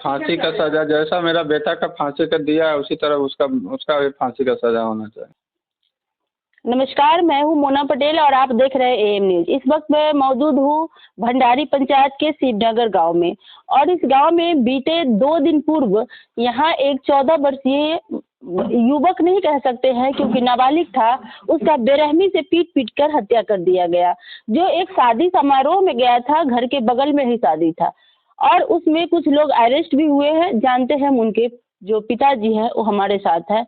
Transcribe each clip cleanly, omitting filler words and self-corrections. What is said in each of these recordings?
फांसी का सजा, जैसा मेरा बेटा का फांसी का दिया है उसी तरह उसका उसका भी फांसी का सजा होना चाहिए। नमस्कार, मैं हूं मोना पटेल और आप देख रहे हैं एएम न्यूज। इस वक्त मैं मौजूद हूं भंडारी पंचायत के शिवनगर गांव में और इस गांव में बीते 2 दिन पूर्व यहां एक 14 वर्षीय युवक नहीं कह सकते हैं क्योंकि नाबालिग था, उसका बेरहमी से पीट कर हत्या कर दिया गया। जो एक शादी समारोह में गया था, घर के बगल में ही शादी था और उसमें कुछ लोग अरेस्ट भी हुए हैं। जानते हैं, उनके जो पिताजी हैं वो हमारे साथ है।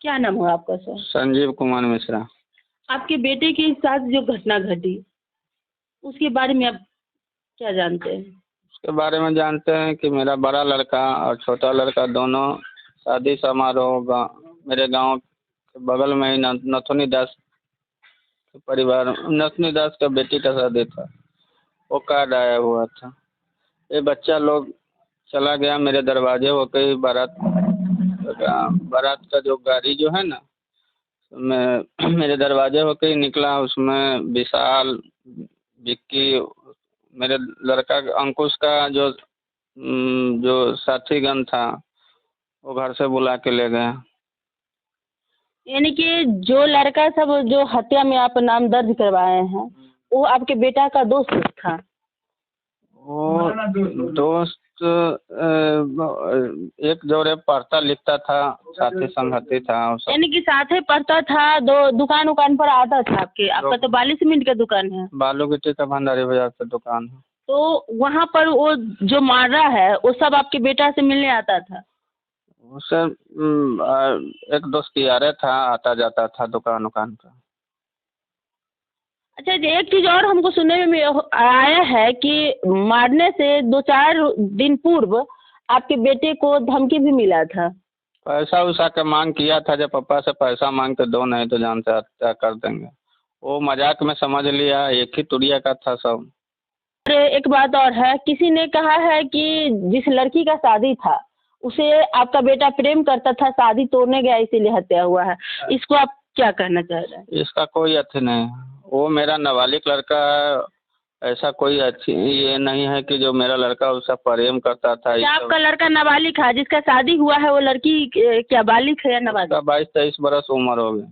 क्या नाम हुआ आपका सर? संजीव कुमार मिश्रा। आपके बेटे के साथ जो घटना घटी उसके बारे में आप क्या जानते हैं? उसके बारे में जानते हैं कि मेरा बड़ा लड़का और छोटा लड़का दोनों शादी समारोह मेरे गांव के बगल में ही नथुनी दास के परिवार, नथुनी दास का बेटी का शादी था, वो कार्ड आया हुआ था। ये बच्चा लोग चला गया मेरे दरवाजे होकर ही। बारात का जो गाड़ी जो है ना, मैं मेरे दरवाजे होकर ही निकला। उसमें विशाल, विक्की, मेरे लड़का अंकुश का जो साथीगण था वो घर से बुला के ले गए। यानी कि जो लड़का सब जो हत्या में आप नाम दर्ज करवाए हैं वो आपके बेटा का दोस्त था? वो दोस्त एक जोड़े पढ़ता लिखता था, साथी संगति था। यानी कि साथे पढ़ता था, दुकान उकान पर आता था आपका तो बाली सीमेंट का दुकान है? बालू गिट्टी का भंडारी बाजार पे दुकान है। तो वहाँ पर वो जो मार रहा है वो सब आपके बेटा से मिलने आता था? उससे एक दोस्त यारे था, आता जाता था दुकान उकान पर। अच्छा, एक चीज और हमको सुनने में आया है कि मारने से 2-4 दिन पूर्व आपके बेटे को धमकी भी मिला था। पैसा उसा का मांग किया था, जब पापा से पैसा मांग के दो नहीं तो जान से हत्या कर देंगे। वो मजाक में समझ लिया, एक ही तुड़िया का था सब। अरे एक बात और है, किसी ने कहा है कि जिस लड़की का शादी था उसे आपका बेटा प्रेम करता था, शादी तोड़ने गया इसीलिए हत्या हुआ है। इसको आप क्या कहना चाह रहे हैं? इसका कोई अथी नहीं, वो मेरा नाबालिग लड़का है। ऐसा कोई अच्छी ये नहीं है कि जो मेरा लड़का उसका प्रेम करता था। क्या आपका लड़का नाबालिग है? जिसका शादी हुआ है वो लड़की क्या बालिग है या नाबालिग? उसका 22-23 बरस उम्र होगी।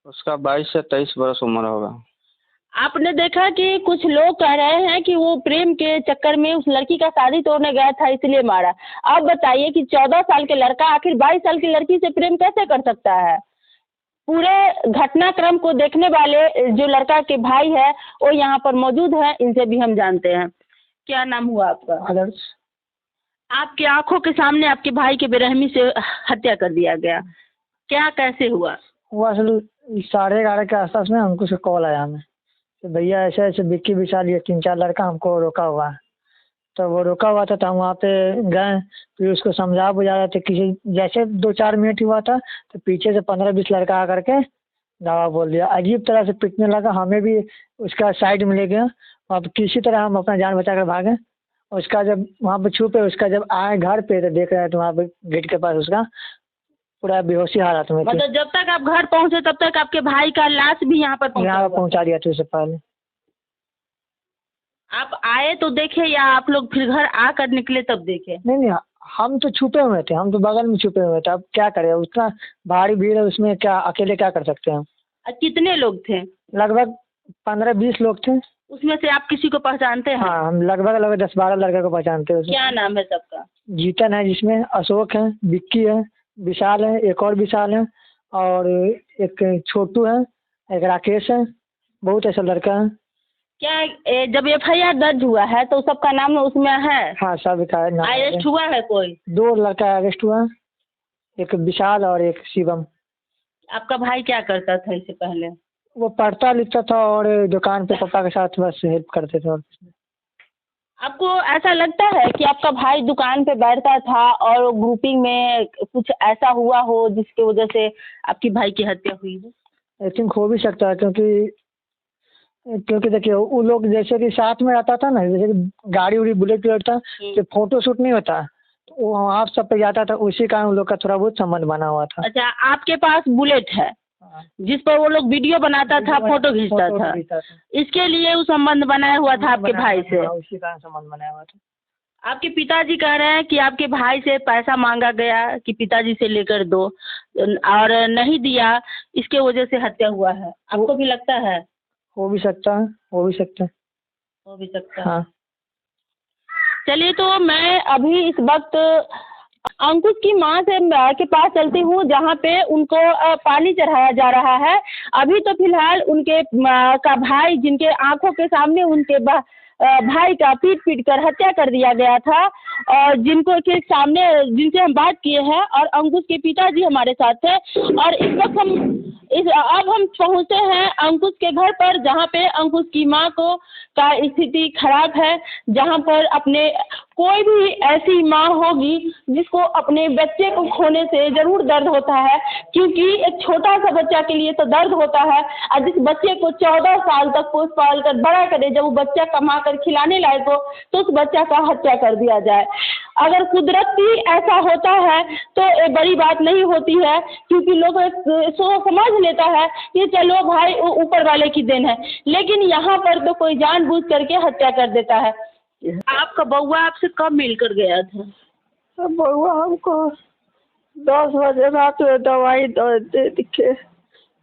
उसका 22 से 23 बरस उम्र होगा। आपने देखा कि कुछ लोग कह रहे हैं कि वो प्रेम के चक्कर में उस लड़की का शादी तोड़ने गया था इसलिए मारा। आप बताइए कि 14 साल के लड़का आखिर 22 साल की लड़की से प्रेम कैसे कर सकता है? पूरे घटनाक्रम को देखने वाले जो लड़का के भाई है वो यहाँ पर मौजूद है, इनसे भी हम जानते हैं। क्या नाम हुआ आपका? आदर्श। आपकी आंखों के सामने आपके भाई के बेरहमी से हत्या कर दिया गया, क्या कैसे हुआ? वो असल 11:30 के आसपास में हमको से कॉल आया हमें तो भैया ऐसे ऐसे विक्की विशाल ये 3-4 लड़का हमको रोका हुआ है। तो वो रोका हुआ था तो हम वहाँ पे गए, फिर उसको समझा बुझा रहे थे। किसी जैसे 2-4 मिनट हुआ था तो पीछे से 15-20 लड़का आकर के दवा बोल दिया, अजीब तरह से पीटने लगा। हमें भी उसका साइड में ले गया, अब किसी तरह हम अपना जान बचा कर भागे। उसका जब वहाँ पे छुपे, उसका जब आए घर पे तो देख रहे हैं तो वहाँ पे गेट के पास उसका पूरा बेहोशी हालत में थी। मतलब जब तक आप घर पहुँचे तब तक आपके भाई का लाश भी यहाँ पर पहुँचा दिया था उससे पहले। आप आए तो देखे या आप लोग फिर घर आकर निकले तब देखे? नहीं, हम तो छुपे हुए थे, हम तो बगल में छुपे हुए थे। अब क्या करें, उतना भारी भीड़ है उसमें, क्या अकेले क्या कर सकते हैं हम। कितने लोग थे? लगभग 15-20 लोग थे। उसमें से आप किसी को पहचानते हैं? हाँ, हम लगभग 10-12 लड़के को पहचानते हैं। क्या नाम है सबका? जीतन है जिसमें, अशोक है, विक्की है, विशाल है, एक और विशाल है और एक छोटू है, एक राकेश है। बहुत ऐसा लड़का है। क्या जब FIR दर्ज हुआ है तो सबका नाम उसमें है? हाँ, सबका नाम। अरेस्ट हुआ है कोई? 2 लड़का अरेस्ट हुआ, एक विशाल और एक शिवम। आपका भाई क्या करता था इससे पहले? वो पढ़ता लिखता था और दुकान पे पापा के साथ बस हेल्प करते थे। और आपको ऐसा लगता है कि आपका भाई दुकान पे बैठता था और ग्रुपिंग में कुछ ऐसा हुआ हो जिसकी वजह से आपकी भाई की हत्या हुई हो? आई थिंक हो भी सकता है, क्योंकि देखिए वो लोग जैसे कि साथ में रहता था ना, जैसे कि गाड़ी उड़ी बुलेट था तो फोटो शूट नहीं होता तो वो वहाँ सब पे जाता था, उसी कारण उन लोग का थोड़ा बहुत संबंध बना हुआ था। अच्छा, आपके पास बुलेट है जिस पर वो लोग वीडियो बनाता था, फोटो खींचता था, इसके लिए वो संबंध बनाया हुआ था आपके भाई से? उसी कारण संबंध बनाया हुआ था। आपके पिताजी कह रहे हैं कि आपके भाई से पैसा मांगा गया कि पिताजी से लेकर दो और नहीं दिया, इसके वजह से हत्या हुआ है। आपको भी लगता है? हो भी सकता है, हो भी सकता है। हो भी सकता है। हाँ। चलिए, तो मैं अभी इस वक्त अंकुश की माँ से के पास चलती हूँ, जहाँ पे उनको पानी चढ़ाया जा रहा है। अभी तो फिलहाल उनके का भाई, जिनके आंखों के सामने उनके भाई का पीट पीट कर हत्या कर दिया गया था, और जिनको के सामने जिनसे हम बात किए हैं, और अंकुश के पिताजी हमारे साथ है। और इस वक्त अब हम पहुँचे हैं अंकुश के घर पर, जहाँ पे अंकुश की माँ को का स्थिति खराब है, जहाँ पर अपने कोई भी ऐसी माँ होगी जिसको अपने बच्चे को खोने से ज़रूर दर्द होता है, क्योंकि एक छोटा सा बच्चा के लिए तो दर्द होता है, और जिस बच्चे को 14 साल तक पोस पाल कर बड़ा करे, जब वो बच्चा कमा कर खिलाने लायक हो, तो उस बच्चा का हत्या कर दिया जाए। अगर कुदरती ऐसा होता है तो ये बड़ी बात नहीं होती है, क्योंकि लोग समझ लेता है कि चलो भाई ऊपर वाले की देन है, लेकिन यहाँ पर तो कोई जानबूझ करके हत्या कर देता है। आपका बउआ आपसे कब मिलकर गया था? बउआ हमको 10 बजे रात में दवाई दे के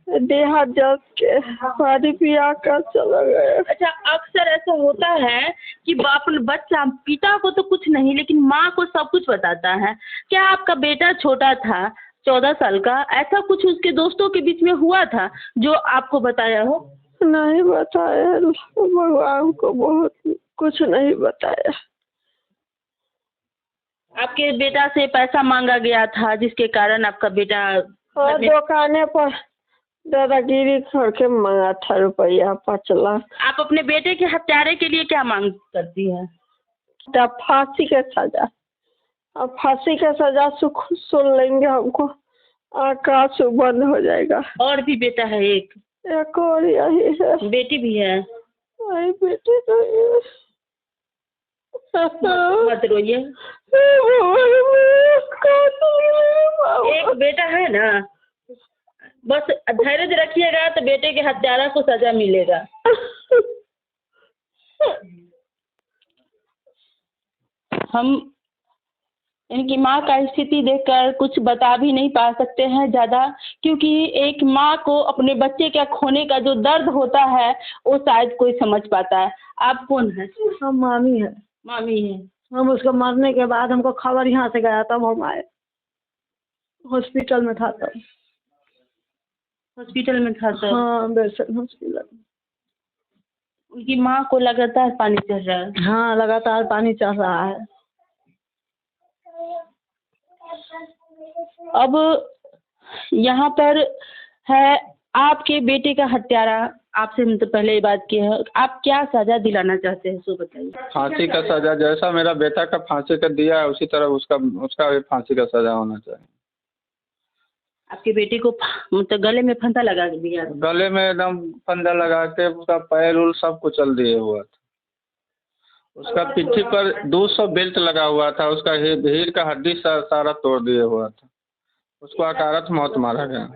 देहा जग के पानी पिया कर चला गया। अच्छा, अक्सर ऐसा होता है कि अपने बच्चा, पिता को तो कुछ नहीं लेकिन माँ को सब कुछ बताता है। क्या आपका बेटा छोटा था, 14 साल का, ऐसा कुछ उसके दोस्तों के बीच में हुआ था जो आपको बताया हो? नहीं बताया, बउआ हमको बहुत कुछ नहीं बताया। आपके बेटा से पैसा मांगा गया था, जिसके कारण आपका बेटा और दुकाने पर दादागिरी करके मांगा था रुपया 5 लाख। आप अपने बेटे के हत्यारे के लिए क्या मांग करती है? तब फांसी का सजा, अब फांसी का सजा सुन लेंगे, हमको आकाश बंद हो जाएगा। और भी बेटा है एक और यही है, बेटी भी है। वही बेटी तो मत रोइए, एक बेटा है ना, बस धैर्य रखिएगा तो बेटे के हत्यारा को सजा मिलेगा। हम इनकी माँ का स्थिति देखकर कुछ बता भी नहीं पा सकते हैं ज़्यादा, क्योंकि एक माँ को अपने बच्चे के खोने का जो दर्द होता है वो शायद कोई समझ पाता है। आप कौन है? हम मामी है। मामी है। हम उसको मरने के बाद हमको खबर यहाँ से गया, तब हम आए, हॉस्पिटल में था तब। हॉस्पिटल में था तब? हाँ, बेसन हॉस्पिटल। उनकी माँ को लगातार पानी चढ़ रहा है? हाँ, लगातार पानी चढ़ रहा है। अब यहाँ पर है आपके बेटे का हत्यारा, आपसे हम तो पहले ही बात की है, आप क्या सजा दिलाना चाहते हैं सो बताइए। फांसी का सजा, जैसा मेरा बेटा का फांसी का दिया है उसी तरह उसका भी फांसी का सजा होना चाहिए। आपके बेटे को मतलब गले में फंदा लगा दिया? गले में एकदम फंदा लगा के उसका पैर उल सब कुचल दिए हुआ था। उसका पिट्ठी पर 200 बेल्ट लगा हुआ था, उसका हीर का हड्डी सारा तोड़ दिए हुआ था, उसको अकारथ मौत मारा गया।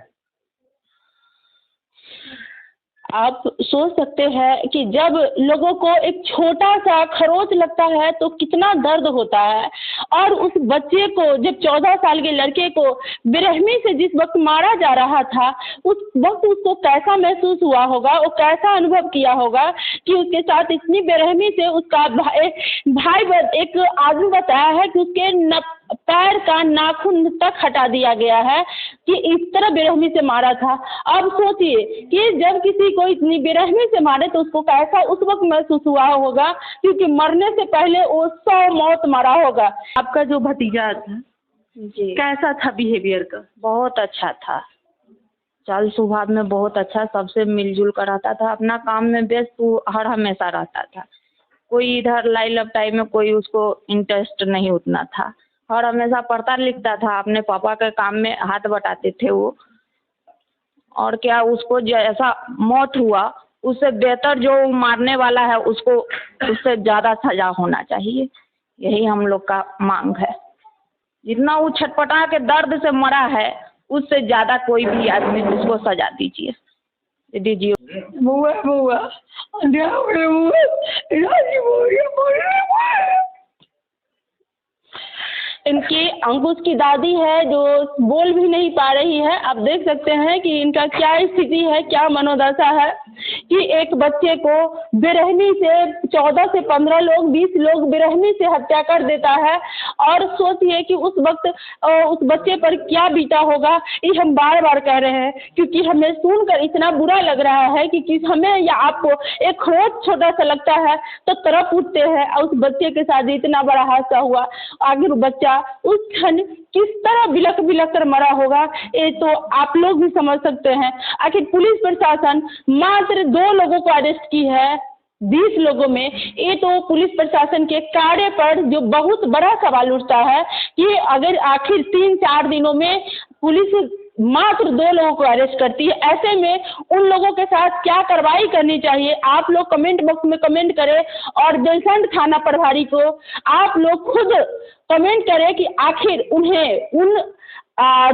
आप सोच सकते हैं कि जब लोगों को एक छोटा सा खरोच लगता है तो कितना दर्द होता है, और उस बच्चे को, जब 14 साल के लड़के को बेरहमी से जिस वक्त मारा जा रहा था, उस वक्त उसको कैसा महसूस हुआ होगा, वो कैसा अनुभव किया होगा कि उसके साथ इतनी बेरहमी से उसका भाई एक आदमी बताया है कि उसके पैर का नाखून तक हटा दिया गया है, कि इस तरह बेरहमी से मारा था। अब सोचिए कि जब किसी को इतनी बेरहमी से मारे तो उसको कैसा उस वक्त महसूस हुआ होगा, क्योंकि मरने से पहले वो 100 मौत मारा होगा। आपका जो भतीजा था जी, कैसा था बिहेवियर का? बहुत अच्छा था, चाल स्वभाव में बहुत अच्छा, सबसे मिलजुल कर रहता था, अपना काम में व्यस्त हर हमेशा रहता था। कोई इधर लाई लपटाई में कोई उसको इंटरेस्ट नहीं उतना था, हर हमेशा पढ़ता लिखता था, अपने पापा के काम में हाथ बटाते थे वो। और क्या, उसको जैसा मौत हुआ उससे बेहतर जो मारने वाला है उसको उससे ज़्यादा सजा होना चाहिए, यही हम लोग का मांग है। जितना वो छटपटा के दर्द से मरा है उससे ज़्यादा कोई भी आदमी उसको सजा दीजिए। बुआ बुआ इनकी अंकुश की दादी है जो बोल भी नहीं पा रही है। आप देख सकते हैं कि इनका क्या स्थिति है, क्या मनोदशा है कि एक बच्चे को बेरहमी से 14 से 15 लोग 20 लोग बेरहमी से हत्या कर देता है। और सोचिए कि उस वक्त उस बच्चे पर क्या बीता होगा। ये हम बार बार कह रहे हैं क्योंकि हमें सुनकर इतना बुरा लग रहा है कि हमें या आपको एक खरोच छोटा सा लगता है तो तरफ उठते हैं। और उस बच्चे के साथ इतना बड़ा हादसा हुआ, आखिर बच्चा उस क्षण किस तरह बिलख बिलख कर मरा होगा ये तो आप लोग भी समझ सकते हैं। आखिर पुलिस प्रशासन मात्र 2 लोगों को अरेस्ट की है 20 लोगों में। ये तो पुलिस प्रशासन के कार्य पर जो बहुत बड़ा सवाल उठता है कि अगर आखिर 3-4 दिनों में पुलिस मात्र 2 लोगों को अरेस्ट करती है, ऐसे में उन लोगों के साथ क्या कार्रवाई करनी चाहिए। आप लोग कमेंट बॉक्स में कमेंट करें और बेलसंड थाना प्रभारी को आप लोग खुद कमेंट करें कि आखिर उन्हें उन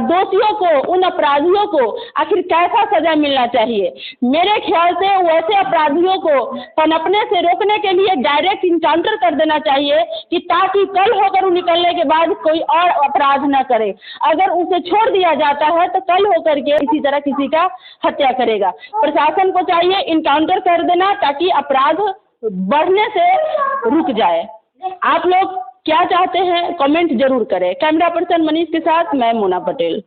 दोषियों को, उन अपराधियों को आखिर कैसा सजा मिलना चाहिए। मेरे ख्याल से वैसे अपराधियों को पनपने से रोकने के लिए डायरेक्ट इनकाउंटर कर देना चाहिए कि ताकि कल होकर निकलने के बाद कोई और अपराध न करे। अगर उसे छोड़ दिया जाता है तो कल होकर के इसी तरह किसी का हत्या करेगा। प्रशासन को चाहिए इनकाउंटर कर देना ताकि अपराध बढ़ने से रुक जाए। आप लोग क्या चाहते हैं कमेंट जरूर करें। कैमरा पर्सन मनीष के साथ मैं मोना पटेल।